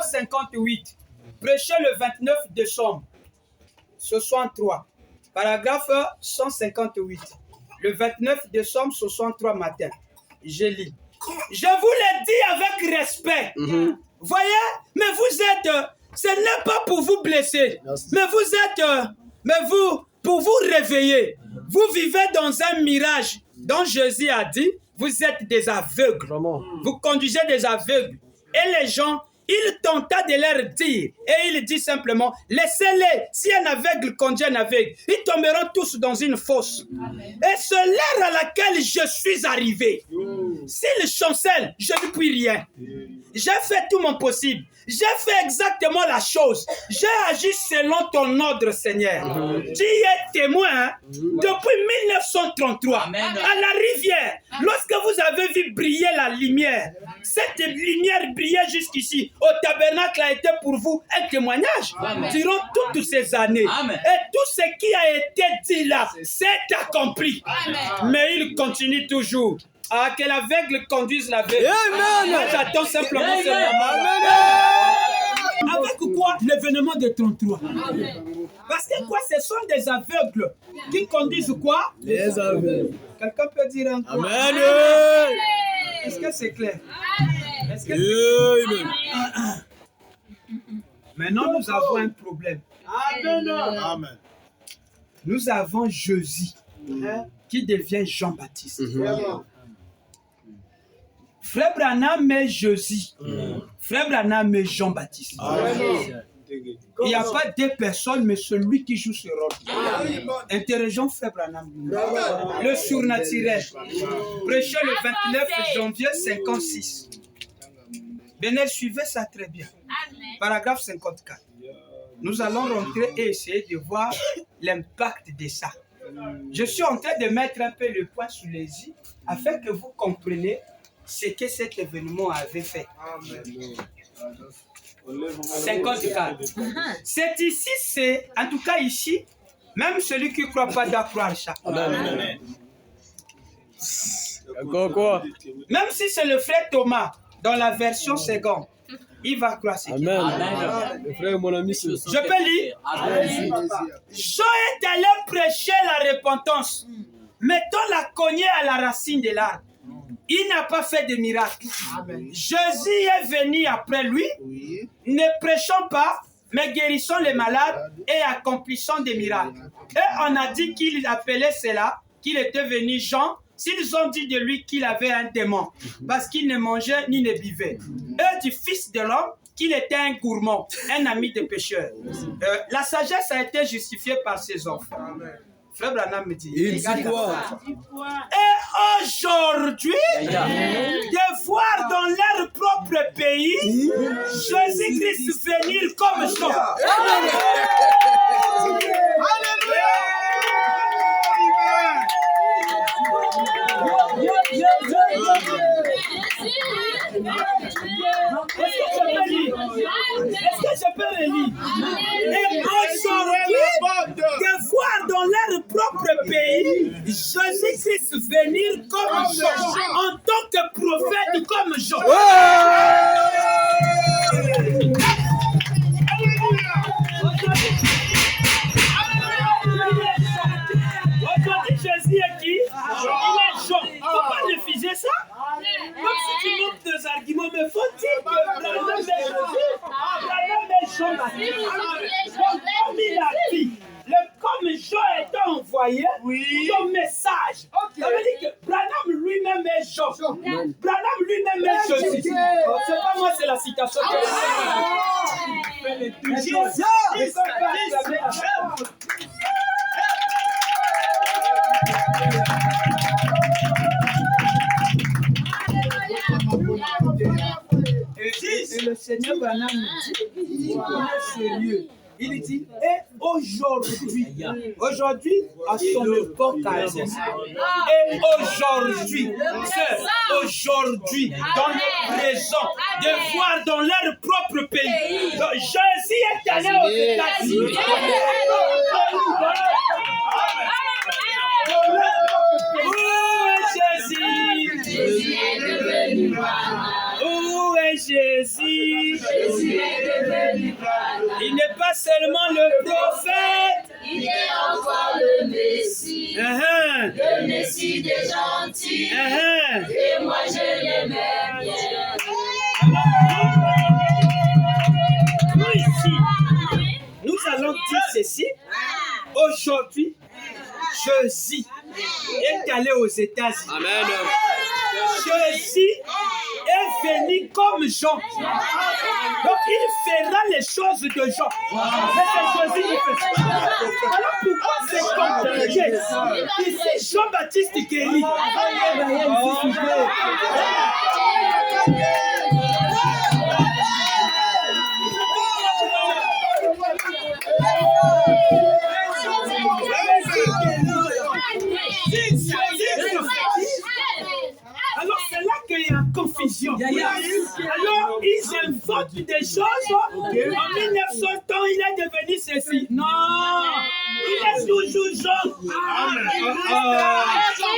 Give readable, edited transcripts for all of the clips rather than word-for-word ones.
158, prêché le 29 décembre 63. Paragraphe 158, le 29 décembre 63 matin. Je lis. Je vous l'ai dit avec respect. Voyez, mais vous êtes, ce n'est pas pour vous blesser, mais vous êtes, pour vous réveiller. Vous vivez dans un mirage dont Jésus a dit, vous êtes des aveugles. Vous conduisez des aveugles. Et les gens, il tenta de leur dire, et il dit simplement, laissez-les. Si un aveugle conduit un aveugle, ils tomberont tous dans une fosse. Et c'est l'heure à laquelle je suis arrivé. S'il chancelle, je ne puis rien. J'ai fait tout mon possible. J'ai fait exactement la chose. J'ai agi selon ton ordre, Seigneur. Tu y es témoin hein, depuis 1933 à la rivière. Lorsque vous avez vu briller la lumière, cette lumière brillait jusqu'ici. Au tabernacle a été pour vous un témoignage durant toutes ces années. Et tout ce qui a été dit là, c'est accompli. Mais il continue toujours. Ah, que l'aveugle conduise l'aveugle. Moi, j'attends simplement ce moment. Avec quoi? L'événement de 33. Parce que quoi? Ce sont des aveugles qui conduisent quoi? Les aveugles. Quelqu'un peut dire un quoi? Amen. Est-ce que c'est clair? Est-ce que Maintenant, nous avons un problème. Amen. Nous avons Jésus qui devient Jean-Baptiste. Frère Branham est Jésus. Frère Branham est Jean-Baptiste. Il n'y a pas deux personnes, mais celui qui joue ce rôle. Interrogeons Frère Branham. Le surnaturel. Prêché le 29 janvier 56. Venez, suivez ça très bien. Paragraphe 54. Nous allons rentrer et essayer de voir l'impact de ça. Je suis en train de mettre un peu le point sous les yeux afin que vous compreniez ce que cet événement avait fait. 54. C'est ici, c'est, en tout cas ici, même celui qui ne croit pas doit croire ça. Même si c'est le frère Thomas, dans la version seconde, il va croire ce qu'il a. Je peux lire. Jean est allé prêcher la repentance, mettant la cognée à la racine de l'arbre. Il n'a pas fait de miracle. Jésus est venu après lui, ne prêchant pas, mais guérissant les malades et accomplissant des miracles. Et on a dit qu'il appelait cela, qu'il était venu Jean. S'ils ont dit de lui qu'il avait un démon, parce qu'il ne mangeait ni ne buvait. Et du Fils de l'homme, qu'il était un gourmand, un ami des pécheurs. La sagesse a été justifiée par ses enfants. Frère Branham me dit, il dit quoi? Et aujourd'hui, de voir dans leur propre pays Jésus-Christ venir comme Jean. Est-ce que je peux le lire? Et aujourd'hui, de voir dans leur propre pays Jésus-Christ venir comme Jean, en tant que prophète comme Jean. Aujourd'hui, Jésus est qui? Il est Jean. Faut pas refuser ça. Comme si tu montres des arguments, mais faut-il que Branham est Jésus? Branham est Jean-Baptiste. Comme il a dit, comme Jean est envoyé, son message. Ça veut dire que Branham lui-même est Jean. Branham lui-même est Jésus. C'est pas moi, c'est la citation. Et le Seigneur Branham dit, il est sérieux. Il dit, et aujourd'hui, à son époque, et aujourd'hui, c'est aujourd'hui, dans le présent, de voir dans leur propre pays. Jésus est allé aux États-Unis. Où est Jésus? Où est Jésus? Il n'est pas seulement le prophète. Il est encore le Messie. Le Messie des gentils. Et moi je l'aimais bien. Nous ici, nous allons dire ceci. Aujourd'hui, Jésus est allé aux États-Unis. Amen. Jésus est venu comme Jean. Donc il fera les choses de Jean. Mais c'est Jésus qui fait ça. Alors pourquoi c'est compliqué? Ici, Jean-Baptiste guérit. Alors c'est là qu'il y a confusion. Alors ils inventent des choses. En 1900 ans, il est devenu ceci. Non, il est toujours Jean.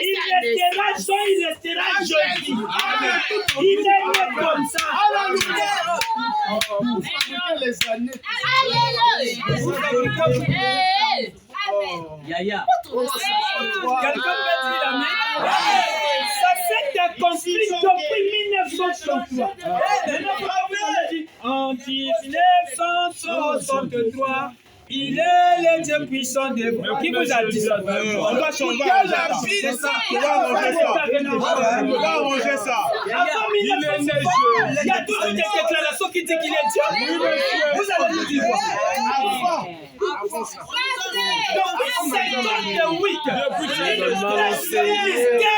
Il restera Jean, il restera Jésus. Il est né comme ça. Yaya. Quelqu'un peut dire amen? Ça s'est accompli depuis 1963. En 1963, il est le Dieu puissant de vous. Qui vous a dit ça? On va changer C'est ça. On va arranger ça. Avant 1963, il y a toujours des déclarations qui disent qu'il est Dieu. Vous allez nous dire quoi? Depuis 58, mystère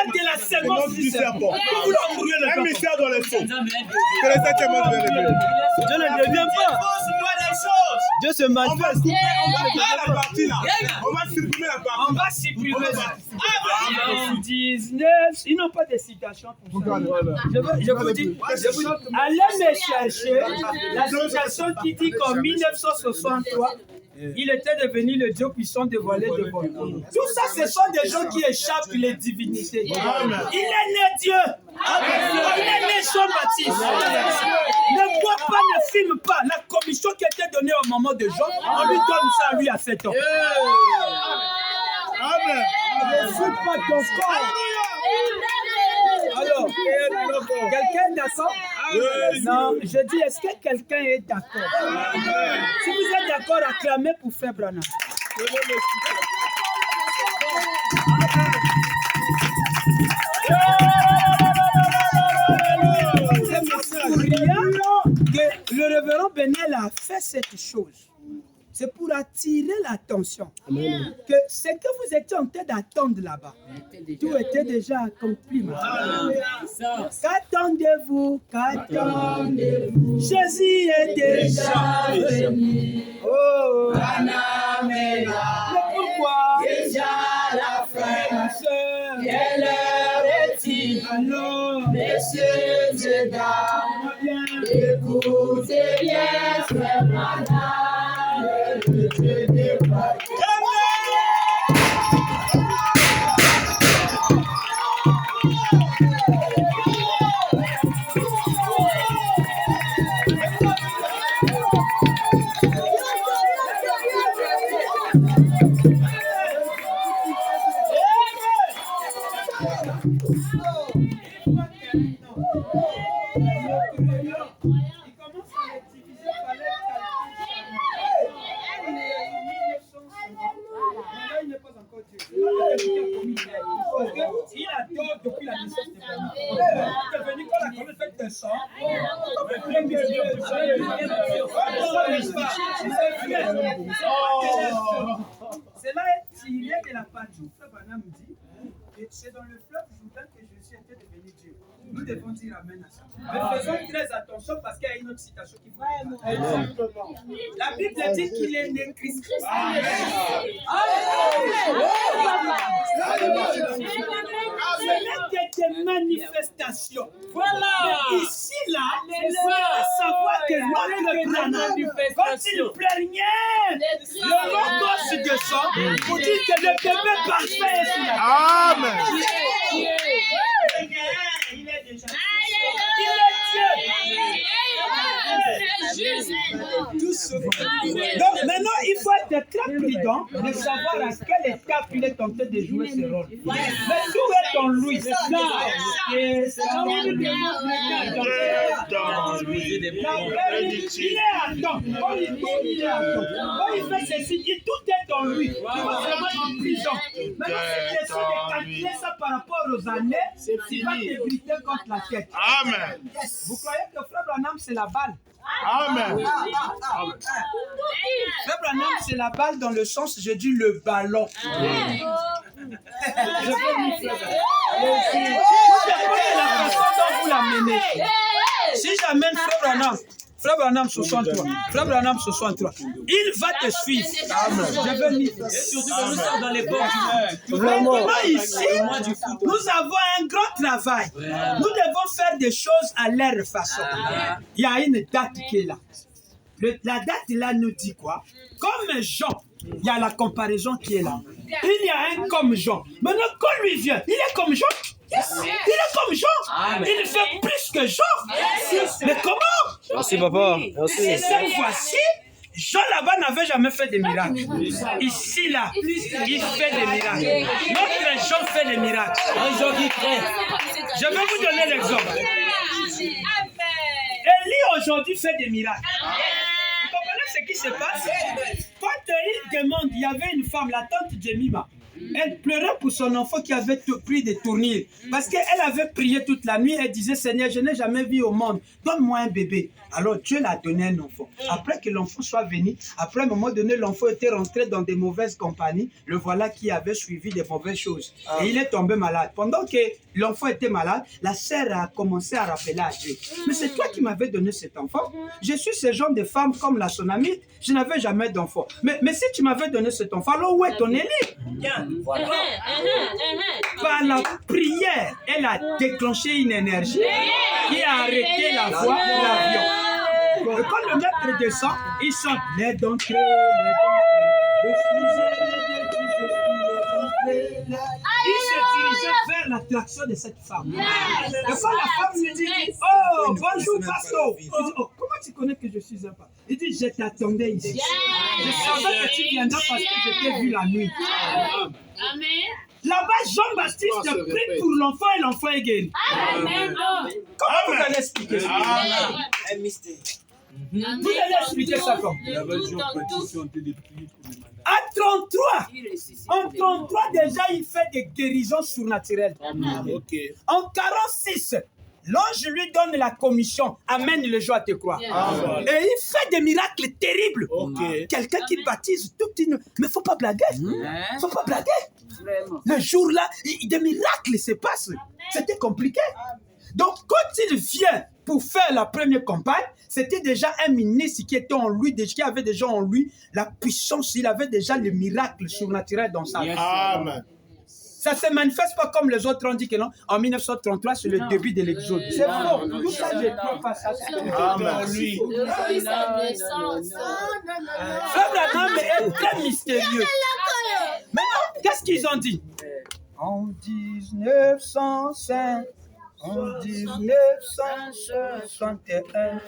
de la sémence du serpent. Un mystère dans les sceaux. Que les septièmes de révéler. Dieu ne devient pas. Dieu se manifeste. La partie là. On va supprimer la partie. On va supprimer ça. En 19, ils n'ont pas de citation pour ça. Je vous dis, allez me chercher la citation qui dit qu'en 1963, il était devenu le Dieu puissant dévoilé devant nous. Tout ça, ce sont des gens qui échappent les divinités. Il est né Dieu. Il est né Jean-Baptiste. Ne bois pas, ne filme pas. La commission qui était donnée au moment de Jean, on lui donne ça à lui à 7 ans. Amen. Ne fous pas ton corps. Alors, quelqu'un est d'accord? Non, je dis, est-ce que quelqu'un est d'accord? Si vous êtes d'accord, acclamez pour Frère Branham. C'est pour rien que le révérend Benel a fait cette chose. C'est pour attirer l'attention. Que ce que vous étiez en train d'attendre là-bas, tout était déjà accompli. Qu'attendez-vous? Qu'attendez-vous? Jésus est déjà venu. Oh, mais pourquoi? Déjà la fin. Quelle heure est-il? Alors, messieurs et dames, écoutez bien, frère Branham. Il adore depuis la naissance de Branham. Il est devenu quand la colonne fait descendre. Cela est tiré de la pâture. Frère Branham dit que c'est dans le fleuve Jourdain que Jésus était devenu Dieu. Nous devons dire amen à ça. Mais faisons très attention parce qu'il y a une autre citation qui faut. La Bible dit qu'il est né Christ. Ce n'est que des manifestations. Voilà. Mais ici, là, il faut savoir que notre Branham, quand il plaignait le logos de sang, pour dire que le bébé parfait est sur la terre. Amen. Il est déjà. Il est Dieu. Donc maintenant, il faut être très prudent de savoir à quelle étape il est tenté de jouer ce rôle. Mais tout est en lui, c'est ça. Il est à temps. Quand il est à temps. Quand il fait ceci, tout est en lui. Il va vraiment en prison. Maintenant, c'est question de calculer ça par rapport aux années. Il va t'éviter contre la tête. Amen. Vous croyez que Frère Branham, c'est la balle? Amen. Frère Branham, c'est la balle dans le sens, je dis le ballon. Je la façon dont vous l'amenez. Si j'amène Frère Branham 63, Frère Branham 63, il va te suivre. Je veux dire. Surtout que nous sommes dans l'époque du Maintenant ici, nous avons un grand travail. Nous devons faire des choses à leur façon. Il y a une date qui est là. La date là nous dit quoi? Comme Jean, il y a la comparaison qui est là. Il y a un comme Jean. Maintenant, quand lui vient, il est comme Jean. Yes. Il est comme Jean. Il fait plus que Jean. Mais comment? Merci, papa. Merci. Et cette fois-ci, Jean là-bas n'avait jamais fait de miracles. Ici, là, il fait des miracles. Notre Jean fait des miracles. Un Jean qui crée. Je vais vous donner l'exemple. Élie aujourd'hui fait des miracles. Vous comprenez ce qui se passe? Quand il demande, il y avait une femme, la tante Jemima. Elle pleurait pour son enfant qui avait pris des tournures. Parce qu'elle avait prié toute la nuit. Elle disait, Seigneur, je n'ai jamais vu au monde. Donne-moi un bébé. Alors Dieu l'a donné un enfant. Après que l'enfant soit venu, après un moment donné, l'enfant était rentré dans des mauvaises compagnies. Le voilà qui avait suivi des mauvaises choses. Et il est tombé malade. Pendant que l'enfant était malade, la sœur a commencé à rappeler à Dieu. Mais c'est toi qui m'avais donné cet enfant. Je suis ce genre de femme comme la Sonamite. Je n'avais jamais d'enfant. Mais si tu m'avais donné cet enfant, alors où est ton Élie? Par la prière, elle a déclenché une énergie qui a arrêté la voie de l'avion. Et quand le maître descend, il sent les d'entrée, il se dirigeait vers l'attraction de cette femme. Et quand la femme lui dit, oh, bonjour pasteur, il dit, oh, comment tu connais que je suis un pasteur? Il dit, je t'attendais ici. Je savais que tu viendrais parce que je t'ai vu la nuit. Amen. Là-bas, Jean-Baptiste prie pour l'enfant et l'enfant est guéri. Amen. Comment vous allez expliquer ça? Un mystère. Vous allez expliquer ça comme? En 33 déjà, il fait des guérisons surnaturelles. En 46, l'ange lui donne la commission. Amène le jour à te croire. Et il fait des miracles terribles. Quelqu'un qui baptise toute une... Mais il ne faut pas blaguer. Il ne faut pas blaguer. Le jour-là, des miracles se passent. C'était compliqué. Donc, quand il vient pour faire la première campagne, c'était déjà un ministre qui était en lui, qui avait déjà en lui la puissance, il avait déjà le miracle surnaturel dans sa vie. Amen. Ça ne se manifeste pas comme les autres ont dit que non. En 1933, c'est le début de l'exode. C'est faux. Tout ça, je ne crois pas ça. Amen. Frère Branham est très mystérieux. Maintenant, qu'est-ce qu'ils ont dit? En 1905, en 1961,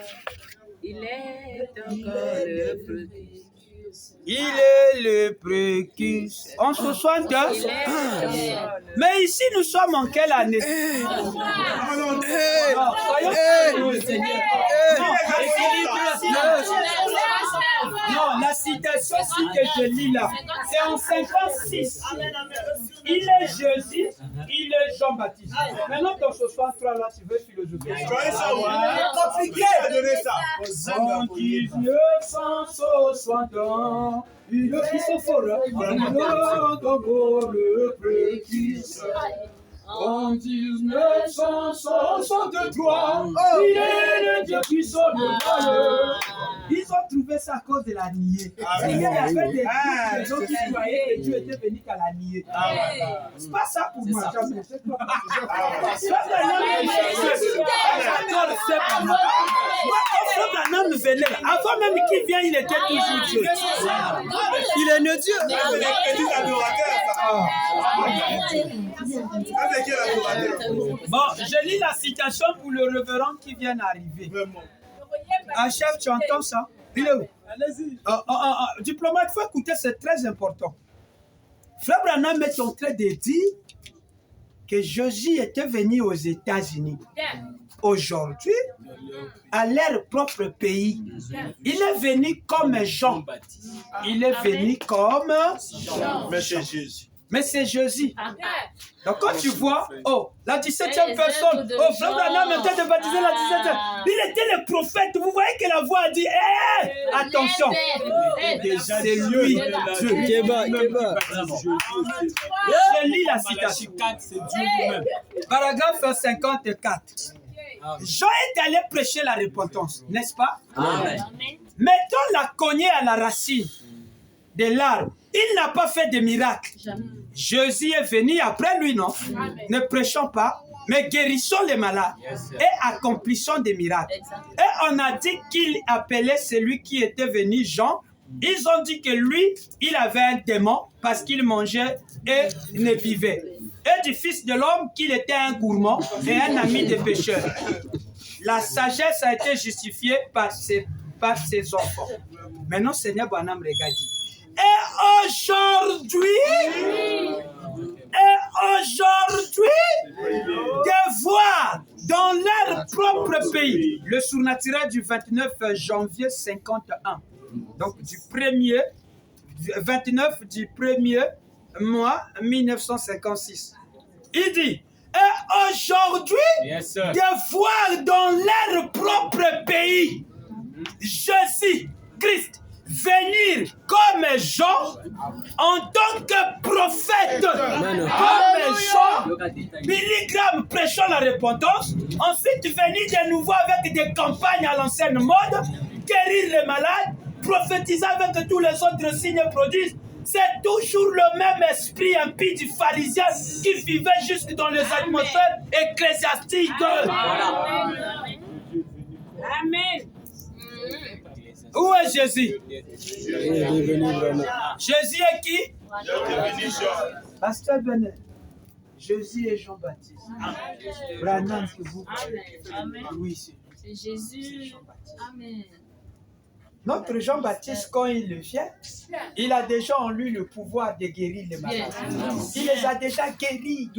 Il est encore le précurseur. il est le précurseur. En 60 ans. Mais ici, nous sommes en quelle année? Non, la citation que je lis là, c'est en 56. Il est Jésus, il est Jean-Baptiste. Maintenant, dans ce 63 là, tu veux philosopher. Compliqué à donner ça. En 1960 ans, ils sont forts, le précurseur. En 1963, il est le Dieu qui sonne le malheur. Ils ont trouvé ça à cause de la niée. Il y avait des gens qui croyaient que Dieu était venu qu'à la niée. C'est pas ça pour moi. Avant même qu'il vienne, il était toujours Dieu. Il est né Dieu. Bon, je lis la citation pour le révérend qui vient d'arriver. Ah, chef, tu entends ça? Il est où? Allez-y. Diplomate, il faut écouter, c'est très important. Frère Branham est en train de dire que Jésus était venu aux États-Unis. Aujourd'hui, à leur propre pays, il est venu comme Jean. Il est venu comme Jean. Mais c'est Jésus. Mais c'est Jésus. Donc quand tu vois, oh, la 17e personne, oh, Frère Branham est en train de baptiser la 17e. Il était le prophète. Vous voyez que la voix a dit, hé, attention. C'est lui. Je lis la citation. Paragraphe 54. Jean est allé prêcher la repentance, n'est-ce pas? Amen. Mettons la cognée à la racine de l'arbre. Il n'a pas fait de miracle. Jésus est venu après lui, non? Ne prêchons pas, mais guérissons les malades et accomplissons des miracles. Et on a dit qu'il appelait celui qui était venu Jean. Ils ont dit que lui, il avait un démon parce qu'il mangeait et ne vivait. Et du Fils de l'homme qu'il était un gourmand et un ami des pécheurs. La sagesse a été justifiée par ses enfants. Maintenant, Seigneur Branham regarde. Et aujourd'hui, de voir dans leur propre pays, le surnaturel du 29 janvier 51, donc du 29 du 1er mois 1956. Il dit, et aujourd'hui, de voir dans leur propre pays, Jésus Christ, venir comme Jean en tant que prophète, comme Jean, Billy prêchant la repentance, ensuite venir de nouveau avec des campagnes à l'ancienne mode, guérir les malades, prophétiser avec tous les autres signes et prodiges. C'est toujours le même esprit impie du pharisien qui vivait juste dans les atmosphères ecclésiastiques. Amen. Où est Jésus? Jésus est qui? Pasteur Benet. Jésus est Jean-Baptiste. Branham que vous. Oui, c'est Jésus. Amen. Notre Jean-Baptiste, quand il le vient, il a déjà en lui le pouvoir de guérir les malades. Il les a déjà guéris.